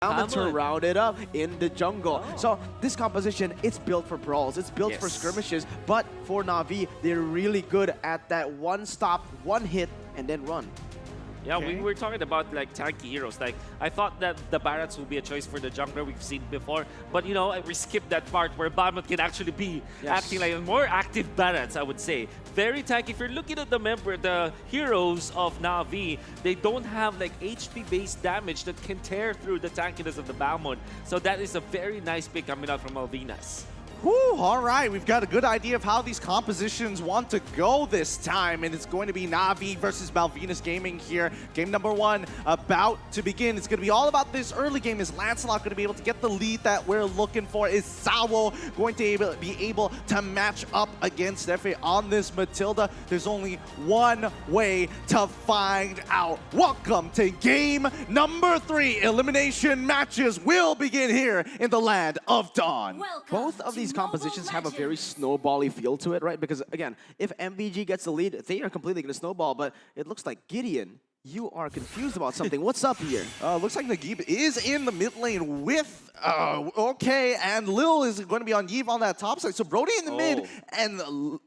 to round it up in the jungle. So this composition, it's built for brawls, it's built for skirmishes, but for Navi, they're really good at that one stop, one hit, and then run. Yeah, we were talking about like tanky heroes. Like I thought that the Barats would be a choice for the jungler we've seen before, but you know we skipped that part where Bahamut can actually be acting like a more active Barats. I would say very tanky. If you're looking at the heroes of Navi, they don't have like HP-based damage that can tear through the tankiness of the Bahamut. So that is a very nice pick coming out from Malvinas. Whew, all right, we've got a good idea of how these compositions want to go this time, and it's going to be Navi versus Malvinas Gaming here. Game number 1 about to begin. It's going to be all about this early game. Is Lancelot going to be able to get the lead that we're looking for? Is Sawo going to be able to match up against Efe on this Matilda? There's only one way to find out. Welcome to game number 3. Elimination matches will begin here in the land of Dawn. Both of these compositions have a very snowbally feel to it, right? Because again, if MVG gets the lead, they are completely going to snowball, but it looks like Gideon, you are confused about something. What's up here? Looks like Nagib is in the mid lane with, and Lil is going to be on Yves on that top side. So Brody in the mid, and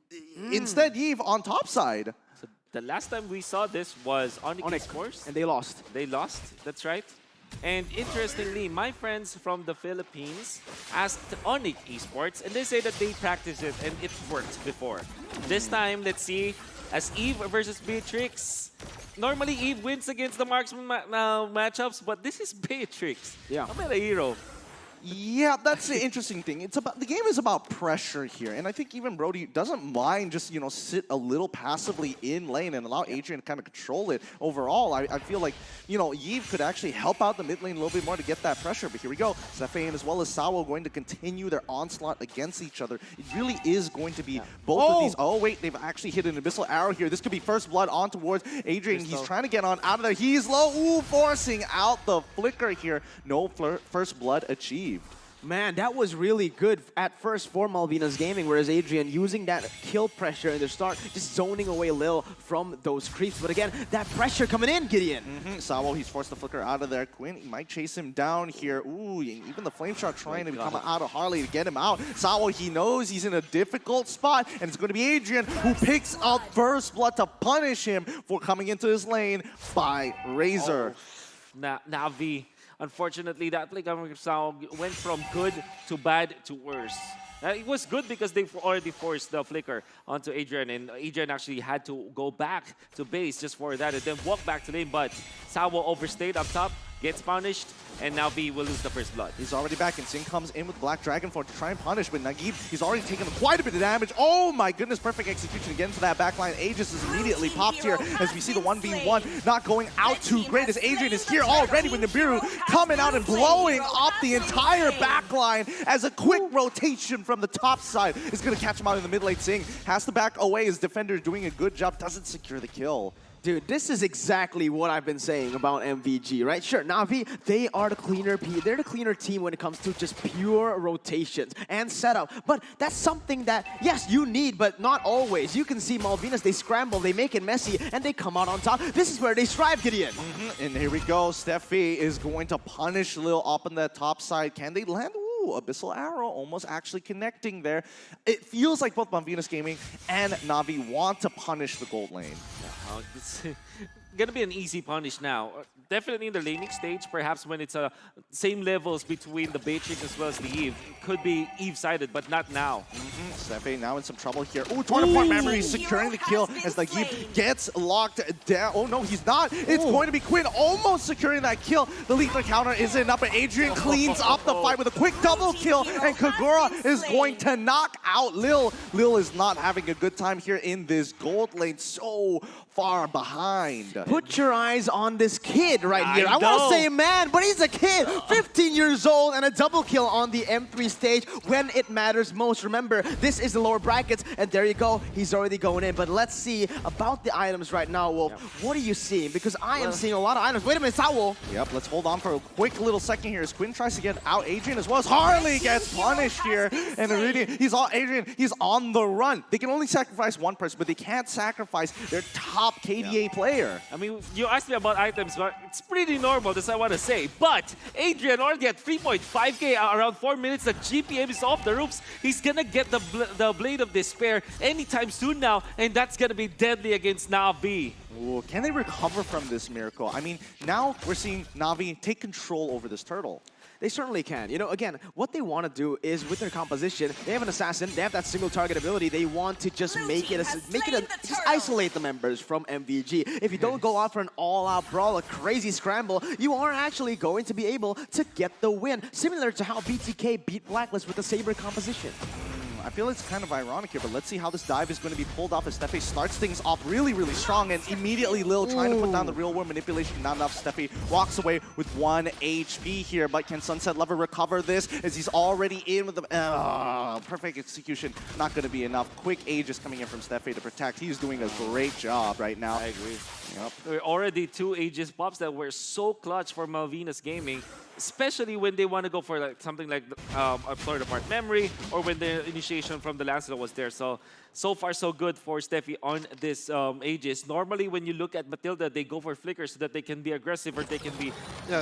instead Yves on top side. So the last time we saw this was Onyx Esports. And they lost. They lost, that's right. And interestingly, my friends from the Philippines asked Onyx Esports, and they say that they practiced it and it worked before. This time, let's see, as Eve versus Beatrix. Normally, Eve wins against the marksman matchups, but this is Beatrix. Yeah. I'm not a hero. Yeah, that's the interesting thing. It's about the game is about pressure here, and I think even Brody doesn't mind just sit a little passively in lane and allow Adrian to kind of control it. Overall, I feel like Yves could actually help out the mid lane a little bit more to get that pressure. But here we go, Zephyr as well as Sawo going to continue their onslaught against each other. It really is going to be both of these. Oh wait, they've actually hit an abyssal arrow here. This could be first blood on towards Adrian. He's trying to get on out of there. He's low. Ooh, forcing out the flicker here. No first blood achieved. Man, that was really good at first for Malvinas Gaming, whereas Adrian using that kill pressure in the start, just zoning away Lil from those creeps. But again, that pressure coming in, Gideon. Sawo, he's forced the flicker out of there. Quinn, he might chase him down here. Ooh, even the flame shot trying to come out of Harley to get him out. Sawo, he knows he's in a difficult spot, and it's going to be Adrian who picks up first blood to punish him for coming into his lane by Razor. Navi. Unfortunately, that play went from good to bad to worse. It was good because they already forced the flicker onto Adrian, and Adrian actually had to go back to base just for that and then walk back to lane, but Sawo overstayed up top, gets punished, and now V will lose the first blood. He's already back, and Sin comes in with Black Dragon to try and punish, but Nagib, he's already taken quite a bit of damage. Oh my goodness, perfect execution again for that backline. Aegis is immediately popped here as we see the 1v1 not going out too great as Adrian is here already with Nibiru coming out and blowing up the entire backline as a quick rotation from the top side is going to catch him out in the mid lane. Sing has to back away. His defender is doing a good job, doesn't secure the kill. Dude, this is exactly what I've been saying about MVG, right? Sure, Navi, they are the cleaner they're the cleaner team when it comes to just pure rotations and setup. But that's something that, yes, you need, but not always. You can see Malvinas, they scramble, they make it messy, and they come out on top. This is where they strive, Gideon. And here we go. Steffi is going to punish Lil up on that top side. Can they land? Ooh, abyssal arrow almost actually connecting there. It feels like both Malvinas Gaming and Navi want to punish the gold lane. It's gonna be an easy punish now. Definitely in the laning stage, perhaps when it's same levels between the Beatrix as well as the Eve. It could be Eve-sided, but not now. Stefe now in some trouble here. Ooh, Torn Memory securing the kill as the Eve gets locked down. Oh no, he's not. It's going to be Quinn almost securing that kill. The lethal counter isn't up, but Adrian cleans up the fight with a quick double kill, and Kagura is going to knock out Lil. Lil is not having a good time here in this gold lane, so far behind. Put your eyes on this kid right here. I want to say man, but he's a kid, 15 years old, and a double kill on the M3 stage when it matters most. Remember, this is the lower brackets, and there you go. He's already going in. But let's see about the items right now, Wolf. What are you seeing? Because I am seeing a lot of items. Wait a minute, Sawo. Yep, let's hold on for a quick little second here as Quinn tries to get out Adrian as well as Harley gets punished here. And Adrian, he's on the run. They can only sacrifice one person, but they can't sacrifice their top KDA player. I mean, you asked me about items, but it's pretty normal, that's what I want to say. But Adrian already at 3.5k, around 4 minutes, the GPM is off the roofs. He's gonna get the Blade of Despair anytime soon now, and that's gonna be deadly against Navi. Ooh, can they recover from this miracle? I mean, now we're seeing Navi take control over this turtle. They certainly can. You know, again, what they want to do is with their composition, they have an assassin, they have that single target ability. They want to just just isolate the members from MVG. If you don't go out for an all-out brawl, a crazy scramble, you are actually going to be able to get the win. Similar to how BTK beat Blacklist with the Saber composition. I feel it's kind of ironic here, but let's see how this dive is going to be pulled off as Steffi starts things off really, really strong, and immediately Lil trying to put down the real world manipulation. Not enough. Steffi walks away with 1 HP here, but can Sunset Lover recover this as he's already in with the perfect execution? Not going to be enough. Quick Aegis coming in from Steffi to protect. He's doing a great job right now. I agree. Yep. There were already 2 Aegis pops that were so clutch for Malvinas Gaming, especially when they want to go for like something like a Florida Park Memory, or when the initiation from the Lancelot was there. So far so good for Steffi on this Aegis. Normally when you look at Matilda, they go for flickers so that they can be aggressive or they can be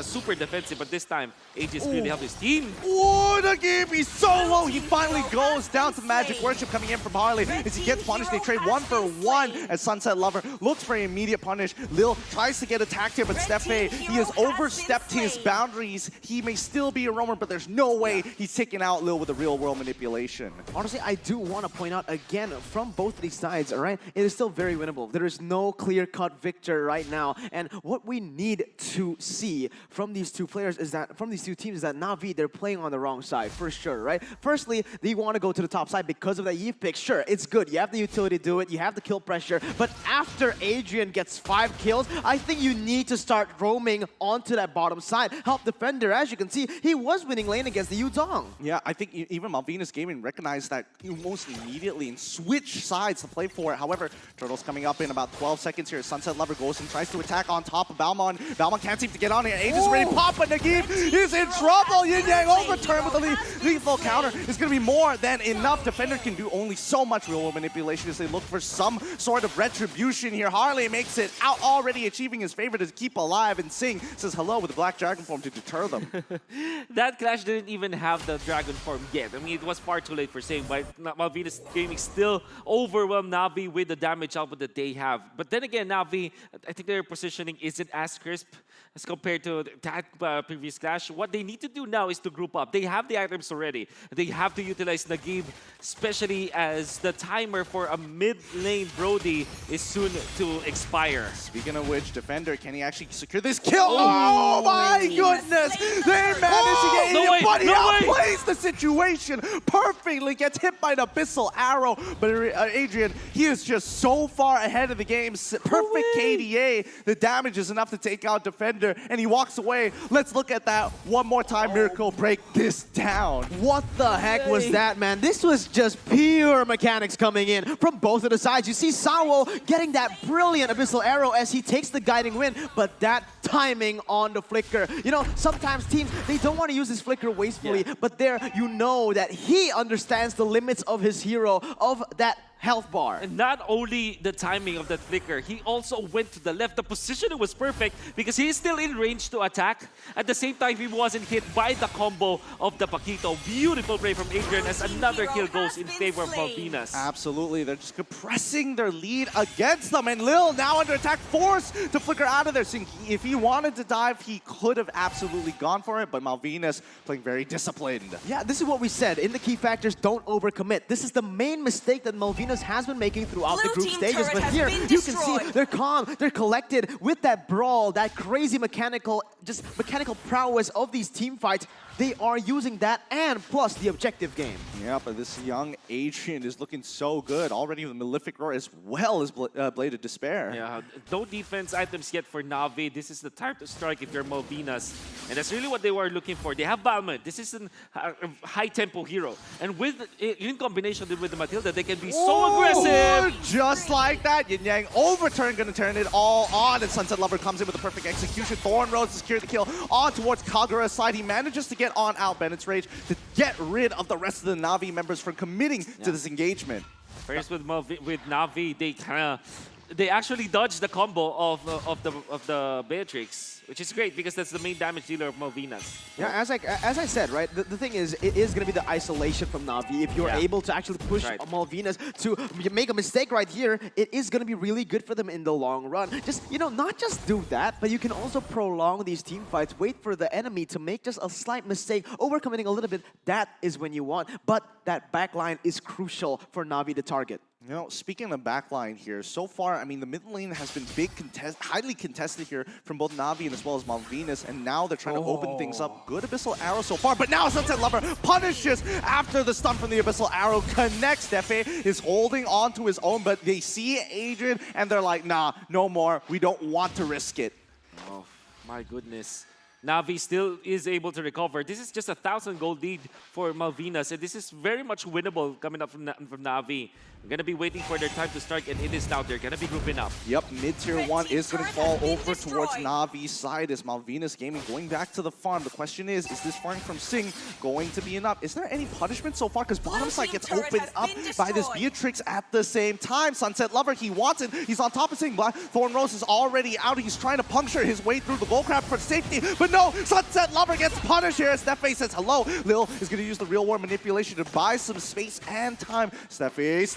super defensive, but this time Aegis really helped his team. Oh, the game is so low. He finally goes down to the Magic Worship coming in from Harley. As he gets punished, they trade 1 for 1 as Sunset Lover looks for an immediate punish. Lil tries to get attacked here, but Steffi, he has overstepped his boundaries. He may still be a roamer, but there's no way he's taking out Lil with a real world manipulation. Honestly, I do want to point out again, from both of these sides, all right, it is still very winnable. There is no clear-cut victor right now, and what we need to see from these two players is that, from these two teams, is that Navi, they're playing on the wrong side, for sure, right? Firstly, they want to go to the top side because of that Eve pick. Sure, it's good. You have the utility to do it. You have the kill pressure, but after Adrian gets 5 kills, I think you need to start roaming onto that bottom side. Help defender, as you can see, he was winning lane against the Yudong. Yeah, I think even Malvinas Gaming recognized that almost immediately and switch sides to play for it. However, Turtle's coming up in about 12 seconds here. Sunset Lover goes and tries to attack on top of Balmon. Balmon can't seem to get on here. Aegis ready to pop, but Nagib is in trouble. Yin Yang overturn with a lethal counter. It's going to be more than enough. Defender can do only so much real world manipulation as they look for some sort of retribution here. Harley makes it out, already achieving his favor to keep alive, and Sing says hello with the Black Dragon form to deter them. That clash didn't even have the Dragon form yet. I mean, it was far too late for Sing, but Malvinas Gaming still overwhelmed Navi with the damage output that they have. But then again, Navi, I think their positioning isn't as crisp as compared to that previous clash. What they need to do now is to group up. They have the items already. They have to utilize Nagib, especially as the timer for a mid-lane Brody is soon to expire. Speaking of which, Defender, can he actually secure this kill? Oh my goodness! They managed to get in, but he outplays the situation perfectly. Gets hit by an Abyssal Arrow, but Adrian, he is just so far ahead of the game. Perfect KDA. The damage is enough to take out Defender, and he walks away. Let's look at that one more time. Miracle break this down. What the heck was that, man? This was just pure mechanics coming in from both of the sides. You see Sawo getting that brilliant Abyssal Arrow as he takes the guiding win, but that timing on the flicker. You know, sometimes teams, they don't want to use this flicker wastefully, but there you know that he understands the limits of his hero, of that health bar. And not only the timing of that flicker, he also went to the left. The positioning was perfect because he is still in range to attack. At the same time, he wasn't hit by the combo of the Paquito. Beautiful play from Adrian as another kill goes in favor of Malvinas. Absolutely, they're just compressing their lead against them. And Lil now under attack, forced to flicker out of there. So if he wanted to dive, he could have absolutely gone for it, but Malvinas playing very disciplined. Yeah, this is what we said. In the key factors, don't overcommit. This is the main mistake that Malvinas has been making throughout the group stages, but here you can see they're calm, they're collected with that brawl, that crazy mechanical prowess of these team fights. They are using that and plus the objective game. Yeah, but this young Adrian is looking so good. Already with Malefic Roar as well as Blade of Despair. Yeah, no defense items yet for Navi. This is the time to strike if you're Malvinas. And that's really what they were looking for. They have Balmond. This is a high-tempo hero. And with in combination with the Matilda, they can be so aggressive. Just like that. Yin Yang overturn, gonna turn it all on. And Sunset Lover comes in with a perfect execution. Thorn Rose to secure the kill on towards Kagura's side. He manages to get on out Bennett's Rage to get rid of the rest of the Navi members from committing to this engagement. First with Navi, they kind of they actually dodged the combo of the Beatrix, which is great because that's the main damage dealer of Malvinas. Yeah, as I said, right, the thing is, it is going to be the isolation from Navi. If you're able to actually push Malvinas to make a mistake right here, it is going to be really good for them in the long run. Just, you know, not just do that, but you can also prolong these team fights, wait for the enemy to make just a slight mistake, overcommitting a little bit. That is when you want. But that backline is crucial for Navi to target. You know, speaking of backline here, so far, I mean, the mid lane has been highly contested here from both Navi and as well as Malvinas, and now they're trying to open things up. Good Abyssal Arrow so far, but now Sunset Lover punishes after the stun from the Abyssal Arrow connects. Stefe is holding on to his own, but they see Adrian, and they're like, nah, no more. We don't want to risk it. Oh, my goodness. Navi still is able to recover. This is just a 1,000 gold lead for Malvinas, and this is very much winnable coming up from Navi. We're going to be waiting for their time to strike, and it is now. They're going to be grouping up. Yep, mid-tier 1 is going to fall over towards Navi's side as Malvinas Gaming going back to the farm. The question is this farm from Sing going to be enough? Is there any punishment so far? Because bottom side gets opened up by this Beatrix at the same time. Sunset Lover, he wants it. He's on top of Sing. Thorn Rose is already out. He's trying to puncture his way through the gold crab for safety. But no, Sunset Lover gets punished here as Stefe says hello. Lil is going to use the real war manipulation to buy some space and time. Stefe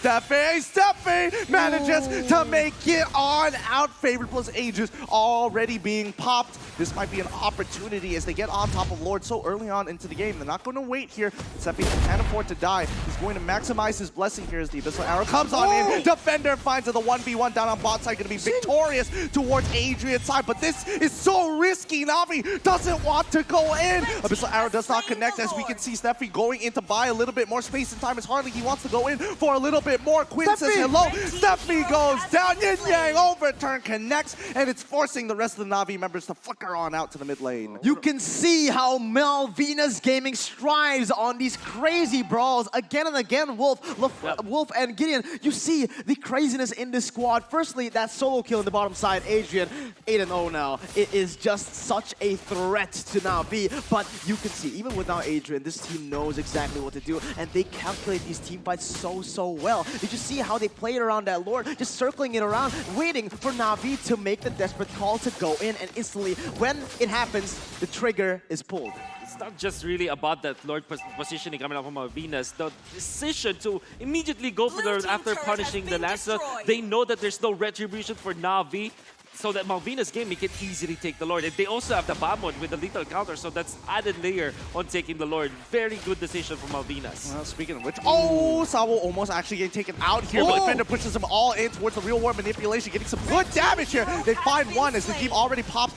manages to make it on out. Favorite plus Aegis already being popped. This might be an opportunity as they get on top of Lord so early on into the game. They're not going to wait here. Stefe can't afford to die. He's going to maximize his blessing here as the Abyssal Arrow comes on in. Defender finds the 1v1 down on bot side. Going to be victorious towards Adrian's side. But this is so risky. Navi doesn't want to go in. Abyssal Arrow does not connect as we can see Stefe going in to buy a little bit more space and time as Harley. He wants to go in for a little bit more. Quinn says hello. Stefe goes down. Yin Yang overturn connects, and it's forcing the rest of the Navi members to flicker on out to the mid lane. You can see how Malvinas Gaming strives on these crazy brawls again and again. Wolf and Gideon, you see the craziness in this squad. Firstly, that solo kill in the bottom side, Adrian, 8-0 now. It is just such a threat to Navi, but you can see, even without Adrian, this team knows exactly what to do, and they calculate these team fights so well. Did you see how they played around that Lord, just circling it around, waiting for Navi to make the desperate call to go in, and instantly, when it happens, the trigger is pulled. It's not just really about that Lord positioning coming up from Malvinas. The decision to immediately go for the after punishing the Lancer, they know that there's no retribution for Navi. So that Malvinas Gaming can easily take the Lord. And they also have the Bammon with the lethal counter, so that's added layer on taking the Lord. Very good decision from Malvinas. Well, speaking of which, Sawo almost actually getting taken out here, but Defender pushes them all in towards the real war manipulation, getting some good damage here. They find one as the team already pops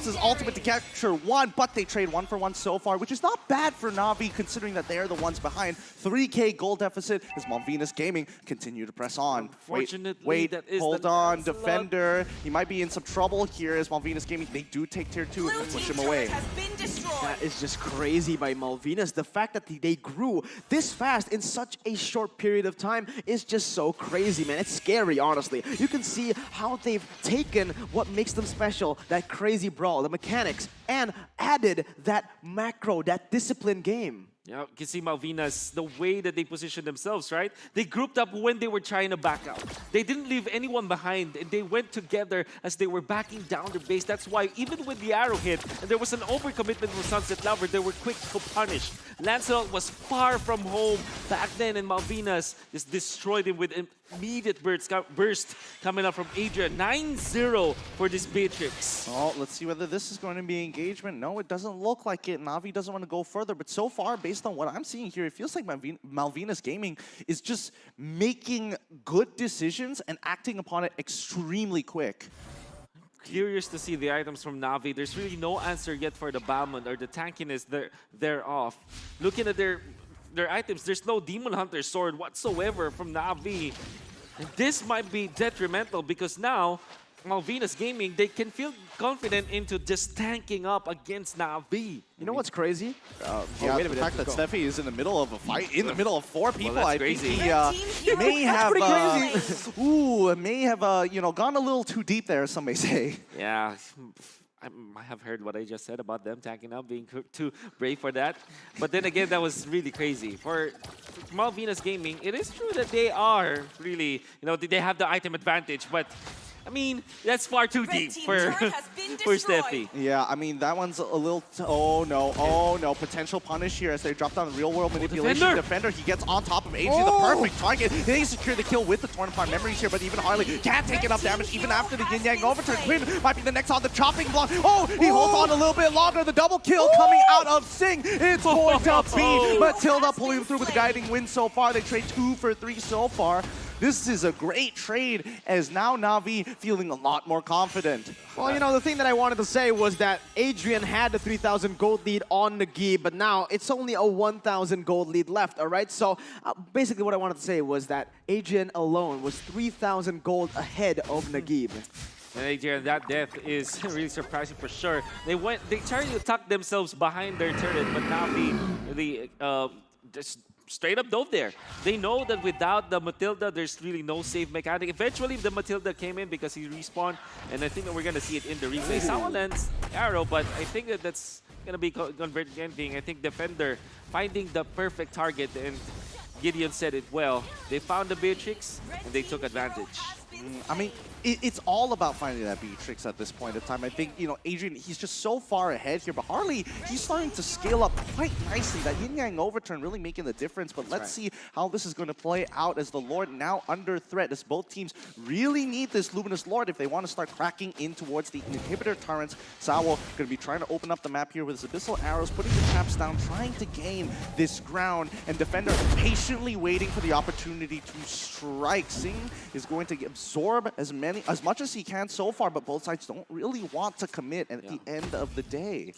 his ultimate to capture one, but they trade 1 for 1 so far, which is not bad for Navi considering that they're the ones behind. 3K gold deficit as Malvinas Gaming continue to press on. Unfortunately, hold on, Defender. He might be in some trouble here as Malvinas Gaming. They do take tier 2 and push him away. That is just crazy by Malvinas. The fact that they grew this fast in such a short period of time is just so crazy, man. It's scary, honestly. You can see how they've taken what makes them special, that crazy brawl, the mechanics, and added that macro, that discipline game. Yeah, you can see Malvinas, the way that they positioned themselves, right? They grouped up when they were trying to back out. They didn't leave anyone behind, and they went together as they were backing down their base. That's why even when the arrow hit, and there was an overcommitment from Sunset Lover, they were quick to punish. Lancelot was far from home back then, and Malvinas just destroyed him with immediate burst coming up from Adrian. 9-0 for this Beatrix. Oh, let's see whether this is going to be engagement. No, it doesn't look like it. Navi doesn't want to go further, but so far, based on what I'm seeing here, it feels like Malvinas Gaming is just making good decisions and acting upon it extremely quick. Curious to see the items from Navi. There's really no answer yet for the Bammon or the tankiness thereof. Looking at their items, there's no Demon Hunter sword whatsoever from Navi. And this might be detrimental because now Malvinas Gaming, they can feel confident into just tanking up against Navi. You know what's crazy? Yeah, the fact that Stefe is in the middle of a fight, in the middle of 4 people, that's I crazy. think he may have, may have, you know, gone a little too deep there, some may say. Yeah, I might have heard what I just said about them tanking out, being too brave for that. But then again, that was really crazy. For Malvinas Gaming, it is true that they are really, they have the item advantage, but I mean, that's far too deep for Steffi. Yeah, I mean, that one's a little... oh, no. Potential punish here as they drop down real-world manipulation. Defender, he gets on top of AG, the perfect target. They secure the kill with the Tornify memories here, but even Harley can't take enough damage even after the yin-yang overturn. Quinn might be the next on the chopping block. Oh, he holds on a little bit longer. The double kill coming out of Sing. It's going to be Matilda pulling through with the guiding win so far. They trade 2 for 3 so far. This is a great trade, as now Navi feeling a lot more confident. Well, the thing that I wanted to say was that Adrian had the 3,000 gold lead on Nagi, but now it's only a 1,000 gold lead left, all right? So basically what I wanted to say was that Adrian alone was 3,000 gold ahead of Nagi. And Adrian, that death is really surprising for sure. They tried to tuck themselves behind their turret, but now just straight up dove there. They know that without the Matilda, there's really no save mechanic. Eventually, the Matilda came in because he respawned, and I think that we're going to see it in the replay. Someone lands arrow, but I think that's going to be converted to anything. I think Defender finding the perfect target, and Gideon said it well. They found the Beatrix, and they took advantage. I mean, it's all about finding that Beatrix at this point in time. I think, Adrian, he's just so far ahead here, but Harley, he's starting to scale up quite nicely. That yin-yang overturn really making the difference, but let's see how this is going to play out as the Lord now under threat, as both teams really need this Luminous Lord if they want to start cracking in towards the inhibitor turrets. Sawo going to be trying to open up the map here with his Abyssal Arrows, putting the traps down, trying to gain this ground, and Defender patiently waiting for the opportunity to strike. Sing is going to absorb as much as he can so far, but both sides don't really want to commit at the end of the day.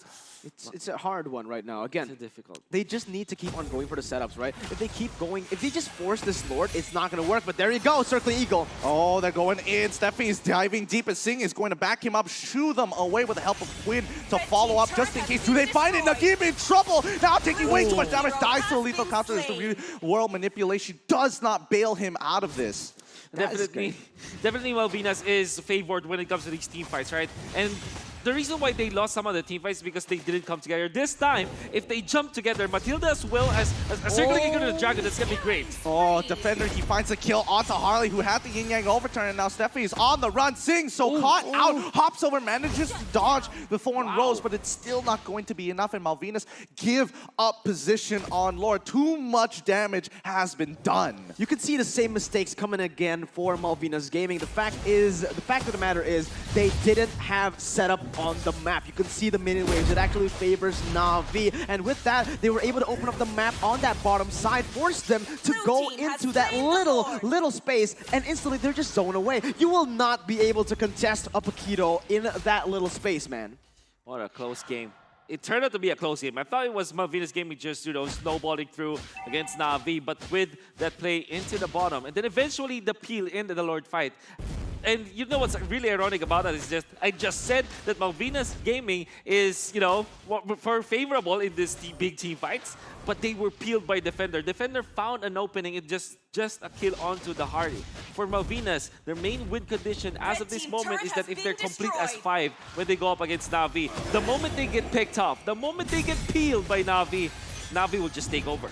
It's a hard one right now. Again, it's difficult. They just need to keep on going for the setups, right? If they keep going, if they just force this Lord, it's not going to work. But there you go, Circling Eagle. Oh, they're going in. Steffi is diving deep, as Sing is going to back him up, shoo them away with the help of Quinn to follow up just in case. Do they find it? Nagi in trouble. Now taking way too much damage. Dies to a lethal counter as the real world manipulation does not bail him out of this. Definitely Malvinas is favored when it comes to these team fights, right? And the reason why they lost some of the team fights is because they didn't come together. This time, if they jump together, Matilda as well as Circling Eagle to the Dragon, that's going to be great. Oh, Defender, he finds a kill onto Harley, who had the yin-yang overturn, and now Steffi is on the run. Sing, so caught out, hops over, manages to dodge the Thorn Rose, but it's still not going to be enough, and Malvinas give up position on Lord. Too much damage has been done. You can see the same mistakes coming again for Malvinas Gaming. The fact of the matter is, they didn't have setup on the map. You can see the mini waves. It actually favors Navi. And with that, they were able to open up the map on that bottom side, force them to go into that little space, and instantly they're just zoned away. You will not be able to contest a Paquito in that little space, man. What a close game. It turned out to be a close game. I thought it was Malvinas Gaming just, snowballing through against Navi, but with that play into the bottom, and then eventually the peel into the Lord fight. And you know what's really ironic about that is I just said that Malvinas Gaming is, for favorable in this big team fights, but they were peeled by Defender. Defender found an opening and just a kill onto the Hardy. For Malvinas, their main win condition as of this moment is that if they're complete as 5 when they go up against Navi, the moment they get picked off, the moment they get peeled by Navi will just take over.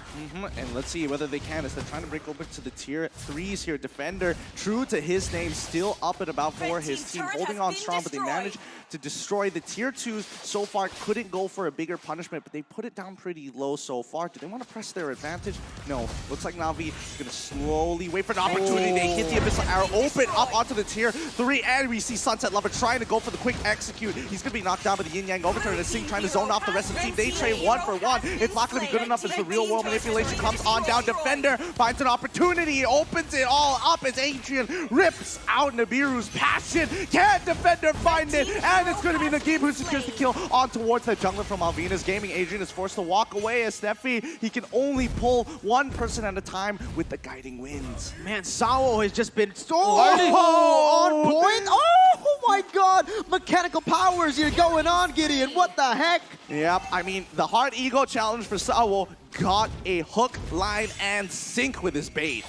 And let's see whether they can, as they're trying to break over to the tier 3s here. Defender, true to his name, still up and about for his team, holding on strong, but they managed to destroy the tier 2s so far. Couldn't go for a bigger punishment, but they put it down pretty low so far. Do they want to press their advantage? No. Looks like Navi is going to slowly wait for an opportunity. They hit the Abyssal Arrow, open up onto the tier 3, and we see Sunset Lover trying to go for the quick execute. He's going to be knocked down by the yin-yang overturn, and Sing trying to zone off the rest of the team. They trade 1 for 1. It's not going to be good enough as the real world manipulation comes on down. Defender finds an opportunity, opens it all up as Adrian rips out Nibiru's passion. Can Defender find it? And it's going to be Nagi who secures the kill on towards the jungler from Malvinas Gaming. Adrian is forced to walk away as Steffi, he can only pull one person at a time with the guiding winds. Man, Sawo has just been so on point. Oh my god, mechanical powers here going on, Gideon. What the heck? Yep, I mean, the hard ego challenge for Sawo got a hook, line, and sink with his bait.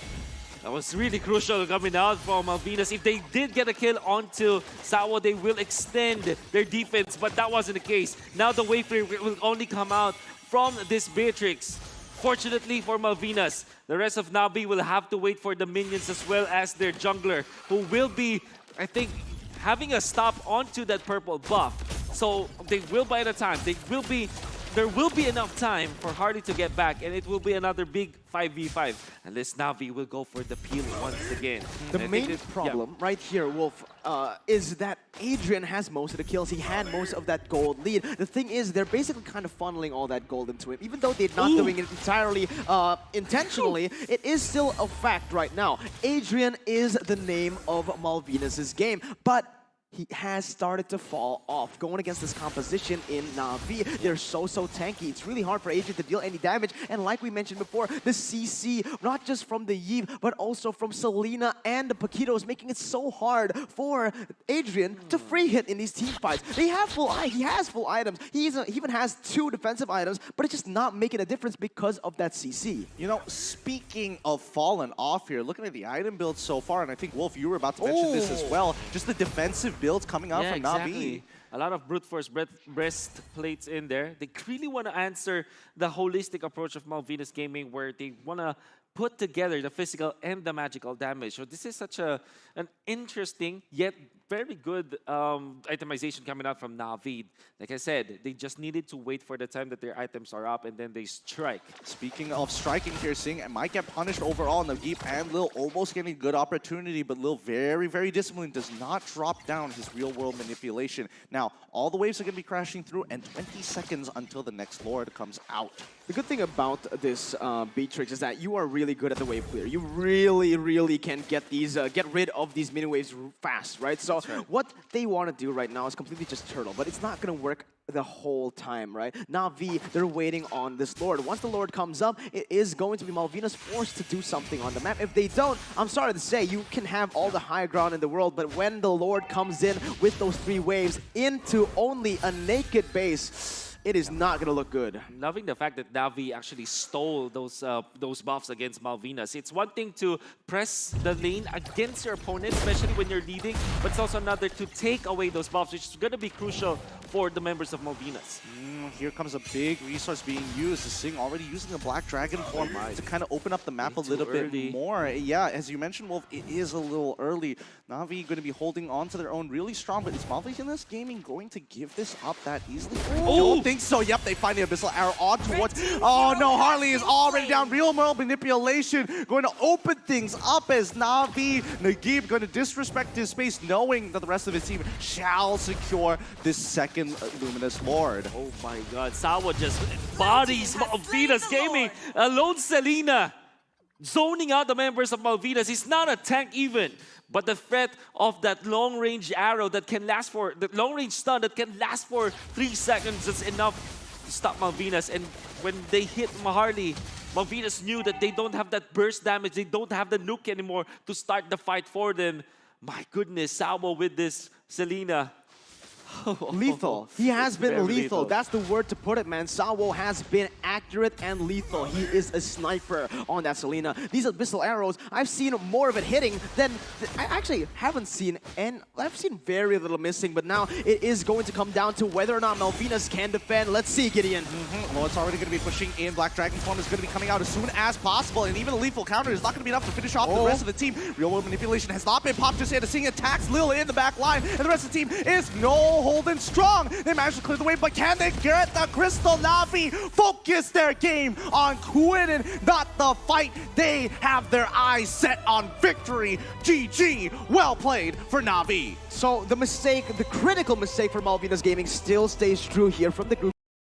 That was really crucial coming out from Malvinas. If they did get a kill onto Sawo, they will extend their defense, but that wasn't the case. Now the wave clear will only come out from this Beatrix. Fortunately for Malvinas, the rest of Navi will have to wait for the minions as well as their jungler, who will be, I think, having a stop onto that purple buff. So they will buy the time. There will be enough time for Harley to get back, and it will be another big 5v5. Unless Navi will go for the peel once again. The main problem right here, Wolf, is that Adrian has most of the kills. He had most of that gold lead. The thing is, they're basically kind of funneling all that gold into him. Even though they're not doing it entirely intentionally, it is still a fact right now. Adrian is the name of Malvinas' game, but he has started to fall off. Going against this composition in Navi, they're so tanky. It's really hard for Adrian to deal any damage. And like we mentioned before, the CC, not just from the Yve, but also from Selena and the Paquito, is making it so hard for Adrian to free hit in these team fights. He has full items. He even has 2 defensive items, but it's just not making a difference because of that CC. You know, speaking of fallen off here, looking at the item build so far, and I think, Wolf, you were about to mention this as well, just the defensive builds coming out from Navi. A lot of brute force breastplates in there. They really want to answer the holistic approach of Malvinas Gaming, where they want to put together the physical and the magical damage. So this is such an interesting yet very good itemization coming out from Navi. Like I said, they just needed to wait for the time that their items are up, and then they strike. Speaking of striking here, Sing might get punished overall. Navi and Lil almost getting a good opportunity, but Lil very disciplined, does not drop down his real-world manipulation. Now, all the waves are going to be crashing through, and 20 seconds until the next Lord comes out. The good thing about this Beatrix is that you are really good at the wave clear. You really can get rid of these mini waves fast, right? So what they want to do right now is completely just turtle, but it's not going to work the whole time, right? Navi, they're waiting on this Lord. Once the Lord comes up, it is going to be Malvinas forced to do something on the map. If they don't, I'm sorry to say, you can have all the high ground in the world, but when the Lord comes in with those 3 waves into only a naked base, it is not going to look good. Loving the fact that Navi actually stole those buffs against Malvinas. It's one thing to press the lane against your opponent, especially when you're leading, but it's also another to take away those buffs, which is going to be crucial for the members of Malvinas. Here comes a big resource being used. The Sing already using the Black Dragon form to kind of open up the map a little bit more. Yeah, as you mentioned, Wolf, it is a little early. Navi going to be holding on to their own really strong, but is Malvinas Gaming going to give this up that easily? I don't think so. Yep, they find the Abyssal Arrow on towards... Oh no, Harley is already down. Real world manipulation going to open things up as Navi, Nagib going to disrespect his space, knowing that the rest of his team shall secure this second Luminous Lord. Oh my God, Sawo just bodies Malvinas Gaming. Alone Selena zoning out the members of Malvinas. He's not a tank even, but the threat of that long-range arrow that can last for, the long-range stun that can last for 3 seconds is enough to stop Malvinas. And when they hit Harley, Malvinas knew that they don't have that burst damage, they don't have the nuke anymore to start the fight for them. My goodness, Sawo with this Selena. Lethal. He has been lethal. That's the word to put it, man. Sawo has been accurate and lethal. He is a sniper on that Selena. These Abyssal Arrows, I've seen more of it hitting than... I actually haven't seen... And I've seen very little missing, but now it is going to come down to whether or not Malvinas can defend. Let's see, Gideon. Well, it's already going to be pushing in. Black Dragon form is going to be coming out as soon as possible, and even a lethal counter is not going to be enough to finish off the rest of the team. Real world manipulation has not been popped just yet. Seeing attacks Lil in the back line, and the rest of the team is holding strong. They managed to clear the way, but can they get the crystal? Navi focus their game on winning, not the fight. They have their eyes set on victory. GG, well played for Navi. So the critical mistake for Malvinas Gaming still stays true here from the group.